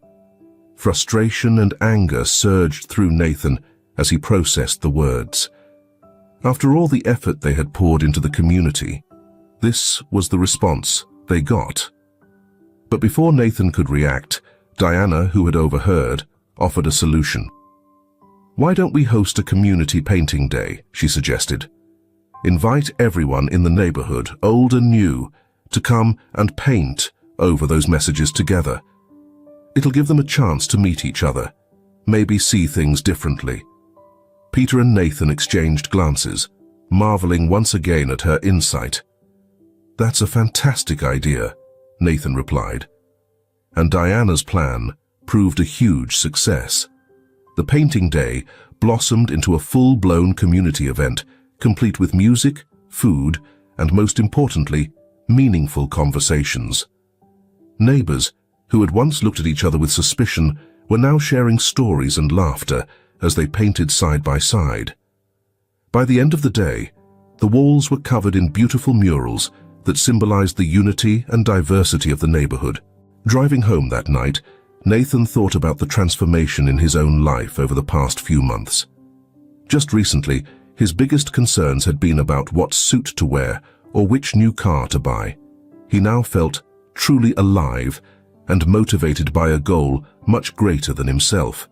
Frustration and anger surged through Nathan as he processed the words. After all the effort they had poured into the community, this was the response they got. But before Nathan could react, Diana, who had overheard, offered a solution. "Why don't we host a community painting day?" she suggested. "Invite everyone in the neighborhood, old and new, to come and paint over those messages together. It'll give them a chance to meet each other, maybe see things differently." Peter and Nathan exchanged glances, marveling once again at her insight. "That's a fantastic idea," Nathan replied. And Diana's plan proved a huge success. The painting day blossomed into a full-blown community event, complete with music, food, and most importantly, meaningful conversations. Neighbors, who had once looked at each other with suspicion, were now sharing stories and laughter as they painted side by side. By the end of the day, the walls were covered in beautiful murals that symbolized the unity and diversity of the neighborhood. Driving home that night, Nathan thought about the transformation in his own life over the past few months. Just recently, his biggest concerns had been about what suit to wear or which new car to buy. He now felt truly alive and motivated by a goal much greater than himself.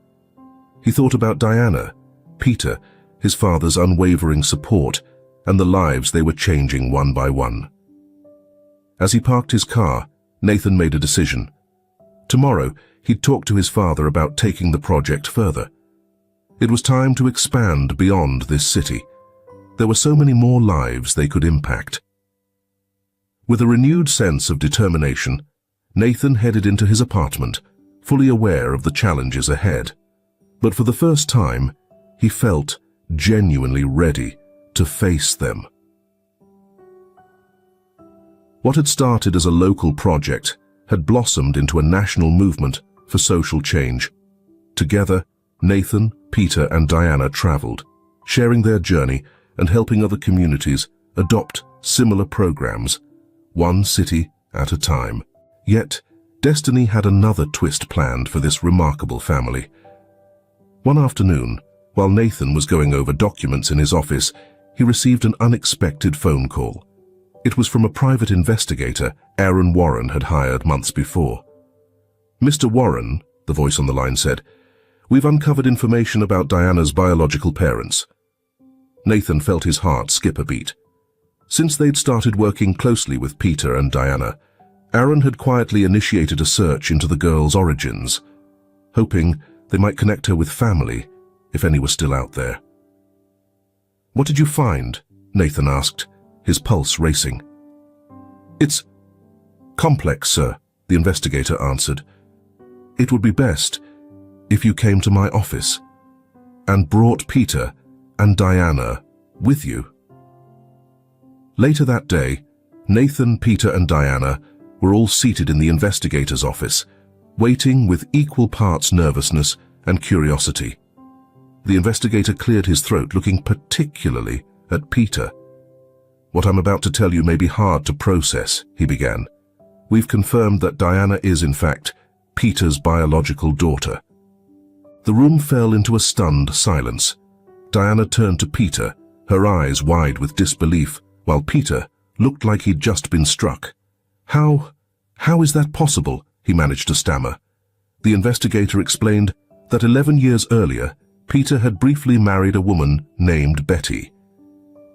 He thought about Diana, Peter, his father's unwavering support, and the lives they were changing one by one. As he parked his car, Nathan made a decision. Tomorrow, he'd talk to his father about taking the project further. It was time to expand beyond this city. There were so many more lives they could impact. With a renewed sense of determination, Nathan headed into his apartment, fully aware of the challenges ahead. But for the first time, he felt genuinely ready to face them. What had started as a local project had blossomed into a national movement for social change. Together, Nathan, Peter, and Diana traveled, sharing their journey and helping other communities adopt similar programs, one city at a time. Yet, destiny had another twist planned for this remarkable family. One afternoon, while Nathan was going over documents in his office, he received an unexpected phone call. It was from a private investigator Aaron Warren had hired months before. "Mr. Warren," the voice on the line said, "we've uncovered information about Diana's biological parents." Nathan felt his heart skip a beat. Since they'd started working closely with Peter and Diana, Aaron had quietly initiated a search into the girl's origins, hoping they might connect her with family, if any were still out there. "What did you find?" Nathan asked, his pulse racing. "It's complex, sir," the investigator answered. "It would be best if you came to my office and brought Peter and Diana with you." Later that day, Nathan, Peter, and Diana were all seated in the investigator's office, waiting with equal parts nervousness and curiosity. The investigator cleared his throat, looking particularly at Peter. "What I'm about to tell you may be hard to process," he began. "We've confirmed that Diana is, in fact, Peter's biological daughter." The room fell into a stunned silence. Diana turned to Peter, her eyes wide with disbelief, while Peter looked like he'd just been struck. How is that possible?" he managed to stammer. The investigator explained that 11 years earlier, Peter had briefly married a woman named Betty.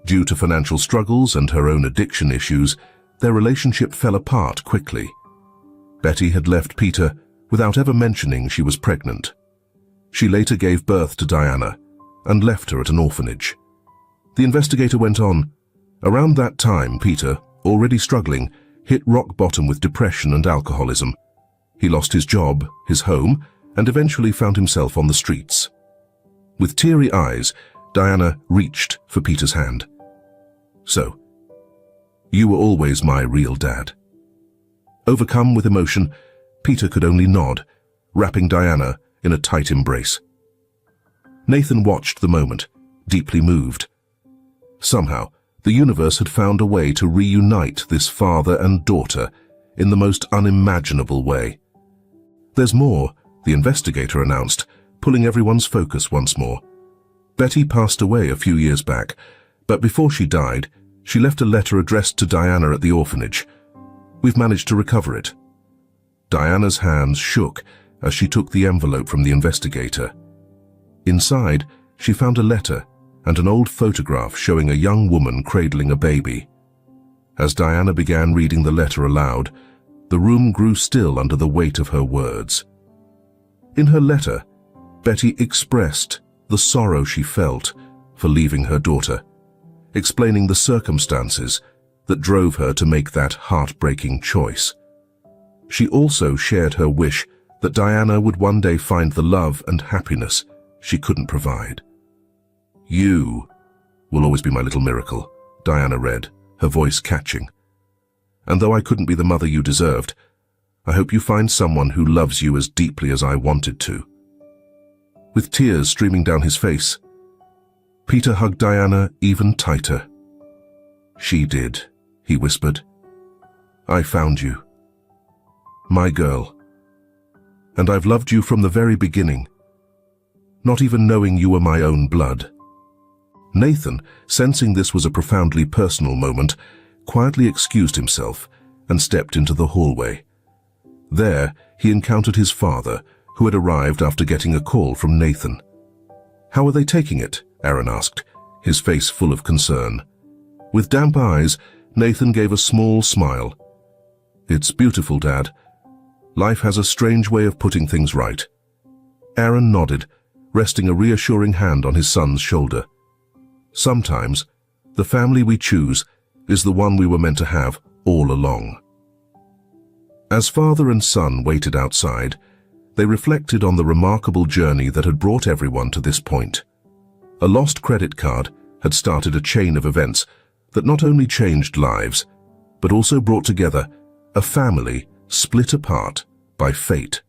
Due to financial struggles and her own addiction issues, their relationship fell apart quickly. Betty had left Peter without ever mentioning she was pregnant. She later gave birth to Diana and left her at an orphanage. The investigator went on, "Around that time, Peter, already struggling, hit rock bottom with depression and alcoholism. He lost his job, his home, and eventually found himself on the streets." With teary eyes, Diana reached for Peter's hand. "So, you were always my real dad." Overcome with emotion, Peter could only nod, wrapping Diana in a tight embrace. Nathan watched the moment, deeply moved. Somehow, the universe had found a way to reunite this father and daughter in the most unimaginable way. "There's more," the investigator announced, pulling everyone's focus once more. "Betty passed away a few years back, but before she died, she left a letter addressed to Diana at the orphanage. We've managed to recover it." Diana's hands shook as she took the envelope from the investigator. Inside, she found a letter and an old photograph showing a young woman cradling a baby. As Diana began reading the letter aloud, the room grew still under the weight of her words. In her letter, Betty expressed the sorrow she felt for leaving her daughter, explaining the circumstances that drove her to make that heartbreaking choice. She also shared her wish that Diana would one day find the love and happiness she couldn't provide. "You will always be my little miracle," Diana read, her voice catching. "And though I couldn't be the mother you deserved, I hope you find someone who loves you as deeply as I wanted to." With tears streaming down his face, Peter hugged Diana even tighter. "She did," he whispered. "I found you. My girl. And I've loved you from the very beginning, not even knowing you were my own blood." Nathan, sensing this was a profoundly personal moment, quietly excused himself and stepped into the hallway. There, he encountered his father, who had arrived after getting a call from Nathan. "How are they taking it?" Aaron asked, his face full of concern. With damp eyes, Nathan gave a small smile. "It's beautiful, Dad. Life has a strange way of putting things right." Aaron nodded, resting a reassuring hand on his son's shoulder. "Sometimes, the family we choose is the one we were meant to have all along." As father and son waited outside, they reflected on the remarkable journey that had brought everyone to this point. A lost credit card had started a chain of events that not only changed lives, but also brought together a family split apart by fate.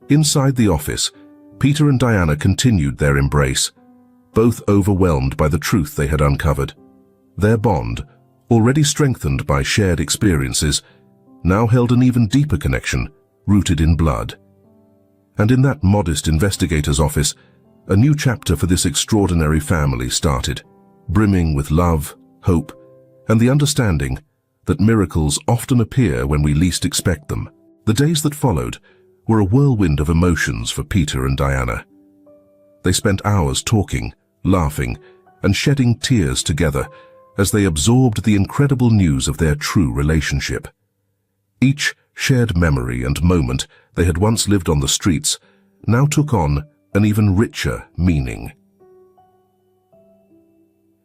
Inside the office, Peter and Diana continued their embrace, both overwhelmed by the truth they had uncovered. Their bond, already strengthened by shared experiences, now held an even deeper connection, rooted in blood. And in that modest investigator's office, a new chapter for this extraordinary family started, brimming with love, hope, and the understanding that miracles often appear when we least expect them. The days that followed were a whirlwind of emotions for Peter and Diana. They spent hours talking, laughing, and shedding tears together as they absorbed the incredible news of their true relationship. Each shared memory and moment they had once lived on the streets now took on an even richer meaning.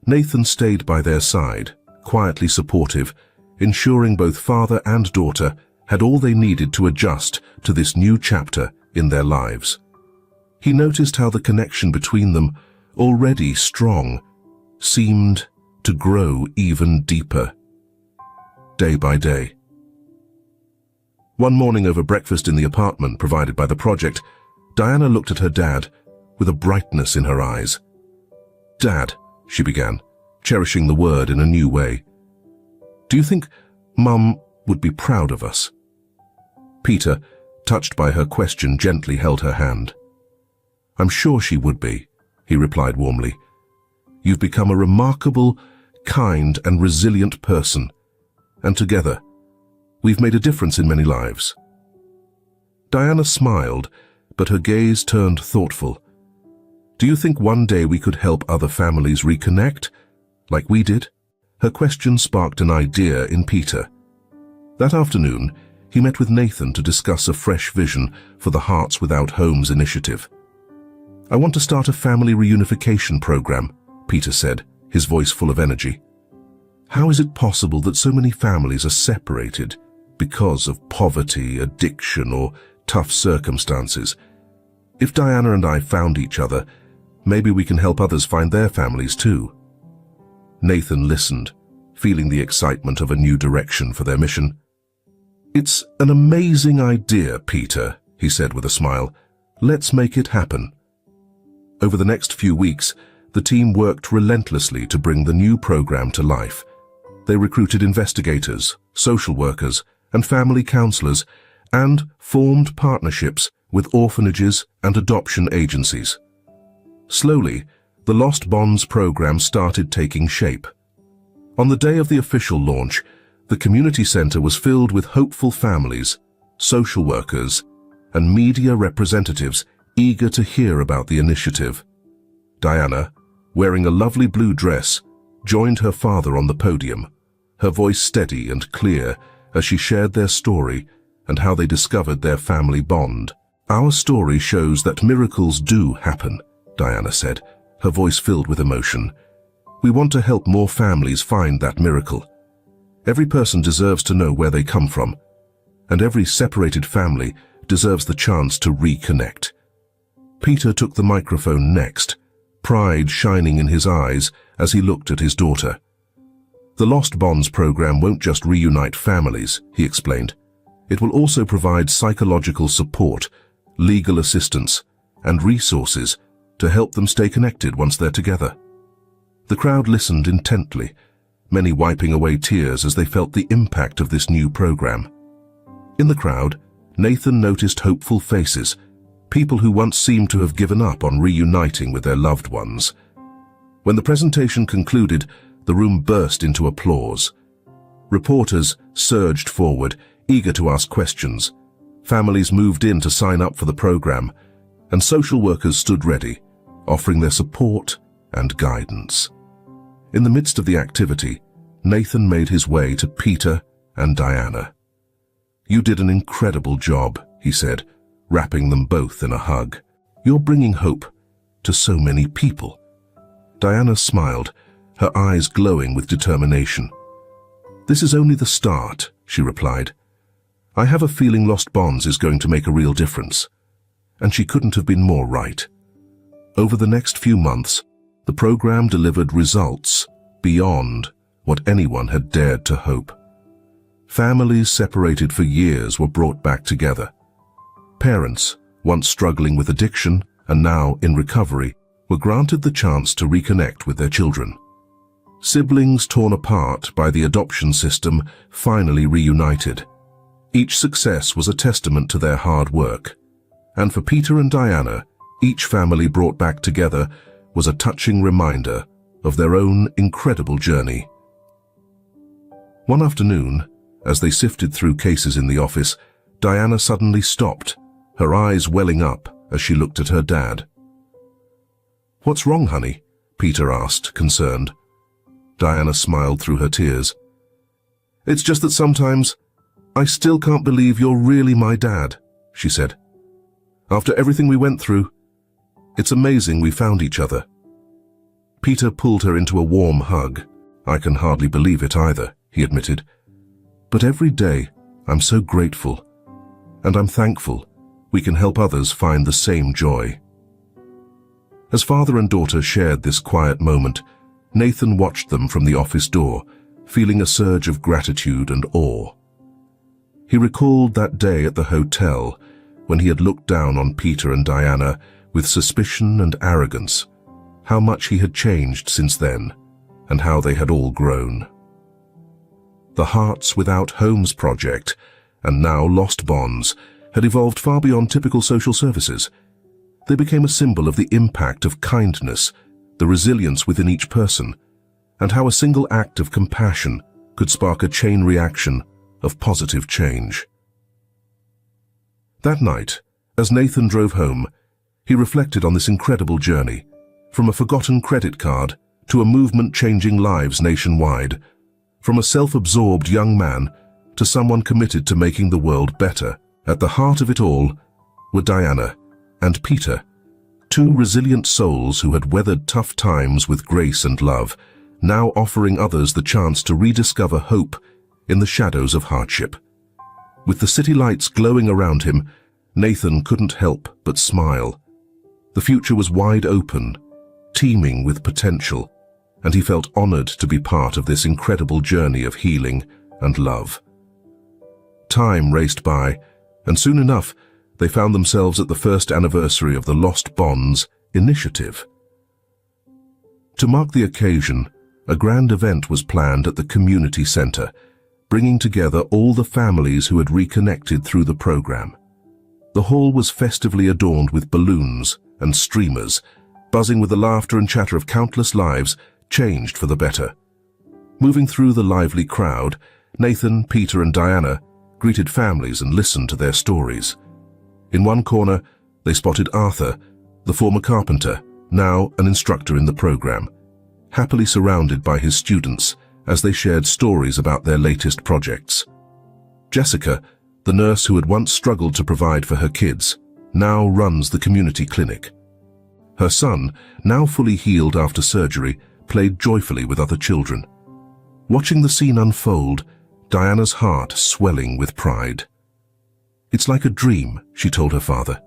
Nathan stayed by their side, quietly supportive, ensuring both father and daughter had all they needed to adjust to this new chapter in their lives. He noticed how the connection between them, already strong, seemed to grow even deeper, day by day. One morning over breakfast in the apartment provided by the project, Diana looked at her dad with a brightness in her eyes. "Dad," she began, cherishing the word in a new way, "do you think Mum would be proud of us?" Peter, touched by her question, gently held her hand. "I'm sure she would be," he replied warmly. "You've become a remarkable, kind and resilient person, and together, we've made a difference in many lives." Diana smiled, but her gaze turned thoughtful. "Do you think one day we could help other families reconnect, like we did?" Her question sparked an idea in Peter. That afternoon, he met with Nathan to discuss a fresh vision for the Hearts Without Homes initiative. "I want to start a family reunification program," Peter said, his voice full of energy. "How is it possible that so many families are separated because of poverty, addiction, or tough circumstances? If Diana and I found each other, maybe we can help others find their families too." Nathan listened, feeling the excitement of a new direction for their mission. "It's an amazing idea, Peter," he said with a smile. "Let's make it happen." Over the next few weeks, the team worked relentlessly to bring the new program to life. They recruited investigators, social workers, and family counselors, and formed partnerships with orphanages and adoption agencies. Slowly, the Lost Bonds program started taking shape. On the day of the official launch, the community center was filled with hopeful families, social workers, and media representatives eager to hear about the initiative. Diana, wearing a lovely blue dress, joined her father on the podium, her voice steady and clear as she shared their story and how they discovered their family bond. "Our story shows that miracles do happen," Diana said, her voice filled with emotion. "We want to help more families find that miracle. Every person deserves to know where they come from, and every separated family deserves the chance to reconnect." Peter took the microphone next, pride shining in his eyes as he looked at his daughter. "The Lost Bonds program won't just reunite families," he explained. "It will also provide psychological support, legal assistance, and resources to help them stay connected once they're together." The crowd listened intently, many wiping away tears as they felt the impact of this new program. In the crowd, Nathan noticed hopeful faces, people who once seemed to have given up on reuniting with their loved ones. When the presentation concluded, the room burst into applause. Reporters surged forward, eager to ask questions. Families moved in to sign up for the program, and social workers stood ready, offering their support and guidance. In the midst of the activity, Nathan made his way to Peter and Diana. "You did an incredible job," he said, wrapping them both in a hug. "You're bringing hope to so many people." Diana smiled, her eyes glowing with determination. "This is only the start," she replied. "I have a feeling Lost Bonds is going to make a real difference." And she couldn't have been more right. Over the next few months, the program delivered results beyond what anyone had dared to hope. Families separated for years were brought back together. Parents, once struggling with addiction and now in recovery, were granted the chance to reconnect with their children. Siblings torn apart by the adoption system finally reunited. Each success was a testament to their hard work. And for Peter and Diana, each family brought back together was a touching reminder of their own incredible journey. One afternoon, as they sifted through cases in the office, Diana suddenly stopped, her eyes welling up as she looked at her dad. "What's wrong, honey?" Peter asked, concerned. Diana smiled through her tears. "It's just that sometimes I still can't believe you're really my dad," she said. "After everything we went through, it's amazing we found each other." Peter pulled her into a warm hug. "I can hardly believe it either," he admitted. "But every day I'm so grateful, and I'm thankful we can help others find the same joy." As father and daughter shared this quiet moment, Nathan watched them from the office door, feeling a surge of gratitude and awe. He recalled that day at the hotel when he had looked down on Peter and Diana with suspicion and arrogance, how much he had changed since then, and how they had all grown. The Hearts Without Homes project, and now Lost Bonds, had evolved far beyond typical social services. They became a symbol of the impact of kindness, the resilience within each person, and how a single act of compassion could spark a chain reaction of positive change. That night, as Nathan drove home, he reflected on this incredible journey, from a forgotten credit card to a movement changing lives nationwide, from a self-absorbed young man to someone committed to making the world better. At the heart of it all were Diana and Peter, two resilient souls who had weathered tough times with grace and love, now offering others the chance to rediscover hope in the shadows of hardship. With the city lights glowing around him, Nathan couldn't help but smile. The future was wide open, teeming with potential, and he felt honored to be part of this incredible journey of healing and love. Time raced by, and soon enough, they found themselves at the first anniversary of the Lost Bonds initiative. To mark the occasion, a grand event was planned at the community center, bringing together all the families who had reconnected through the program. The hall was festively adorned with balloons and streamers, buzzing with the laughter and chatter of countless lives changed for the better. Moving through the lively crowd, Nathan, Peter, and Diana greeted families and listened to their stories. In one corner, they spotted Arthur, the former carpenter, now an instructor in the program, happily surrounded by his students as they shared stories about their latest projects. Jessica, the nurse who had once struggled to provide for her kids, now runs the community clinic. Her son, now fully healed after surgery, played joyfully with other children. Watching the scene unfold, Diana's heart swelling with pride. "It's like a dream," she told her father.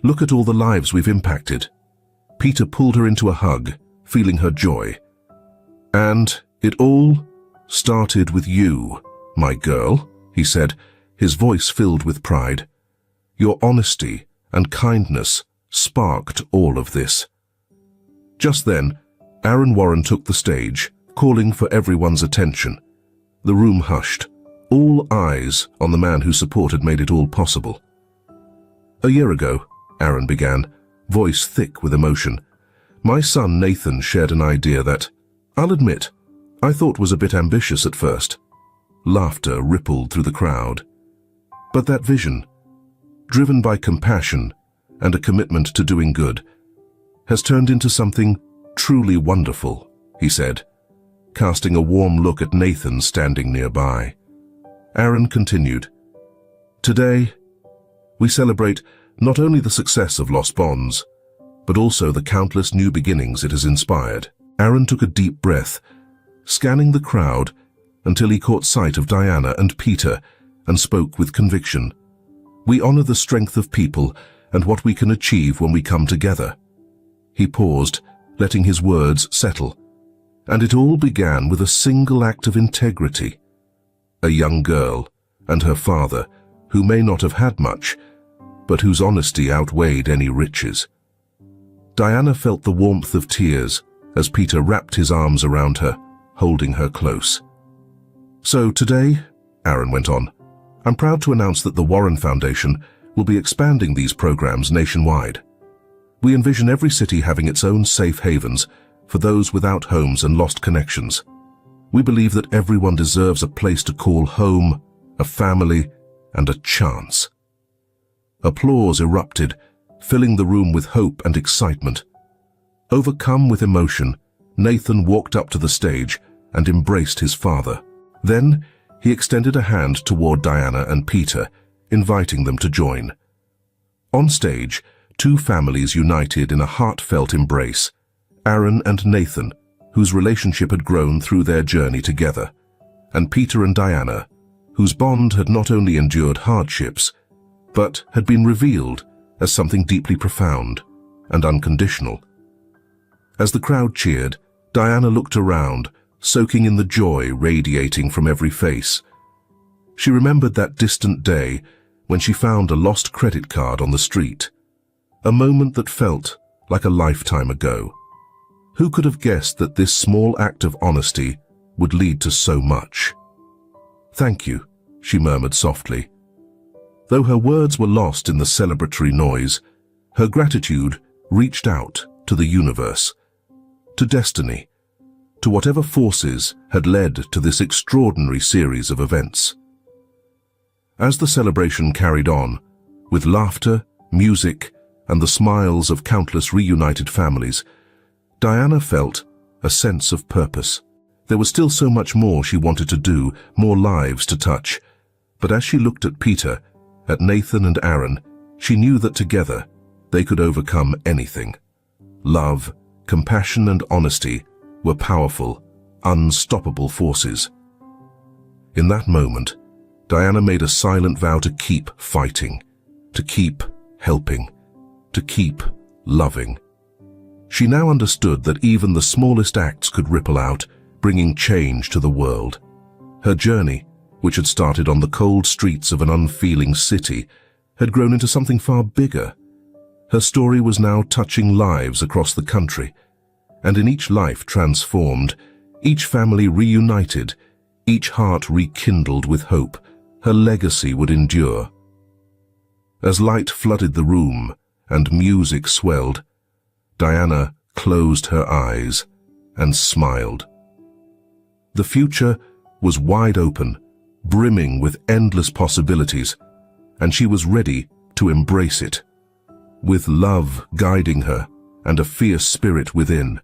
"Look at all the lives we've impacted." Peter pulled her into a hug, feeling her joy. "And it all started with you, my girl," he said, his voice filled with pride. "Your honesty and kindness sparked all of this." Just then, Aaron Warren took the stage, calling for everyone's attention. The room hushed, all eyes on the man whose support had made it all possible. "A year ago," Aaron began, voice thick with emotion, "my son Nathan shared an idea that, I'll admit, I thought was a bit ambitious at first." Laughter rippled through the crowd. "But that vision, driven by compassion and a commitment to doing good, has turned into something truly wonderful," he said, casting a warm look at Nathan standing nearby. Aaron continued, "Today, we celebrate not only the success of Lost Bonds, but also the countless new beginnings it has inspired." Aaron took a deep breath, scanning the crowd until he caught sight of Diana and Peter and spoke with conviction. "We honor the strength of people and what we can achieve when we come together." He paused, letting his words settle. "And it all began with a single act of integrity. A young girl and her father, who may not have had much, but whose honesty outweighed any riches." Diana felt the warmth of tears as Peter wrapped his arms around her, holding her close. "So today," Aaron went on, "I'm proud to announce that the Warren Foundation will be expanding these programs nationwide. We envision every city having its own safe havens for those without homes and lost connections. We believe that everyone deserves a place to call home, a family, and a chance." Applause erupted, filling the room with hope and excitement. Overcome with emotion, Nathan walked up to the stage and embraced his father. Then, he extended a hand toward Diana and Peter, inviting them to join. On stage, two families united in a heartfelt embrace: Aaron and Nathan, whose relationship had grown through their journey together, and Peter and Diana, whose bond had not only endured hardships, but had been revealed as something deeply profound and unconditional. As the crowd cheered, Diana looked around, soaking in the joy radiating from every face. She remembered that distant day when she found a lost credit card on the street, a moment that felt like a lifetime ago. Who could have guessed that this small act of honesty would lead to so much? "Thank you," she murmured softly. Though her words were lost in the celebratory noise, her gratitude reached out to the universe, to destiny, to whatever forces had led to this extraordinary series of events. As the celebration carried on, with laughter, music, and the smiles of countless reunited families, Diana felt a sense of purpose. There was still so much more she wanted to do, more lives to touch. But as she looked at Peter, at Nathan and Aaron, she knew that together they could overcome anything. Love, compassion, and honesty were powerful, unstoppable forces. In that moment, Diana made a silent vow to keep fighting, to keep helping, to keep loving. She now understood that even the smallest acts could ripple out, bringing change to the world. Her journey, which had started on the cold streets of an unfeeling city, had grown into something far bigger. Her story was now touching lives across the country, and in each life transformed, each family reunited, each heart rekindled with hope, her legacy would endure. As light flooded the room and music swelled, Diana closed her eyes and smiled. The future was wide open, brimming with endless possibilities, and she was ready to embrace it. With love guiding her and a fierce spirit within,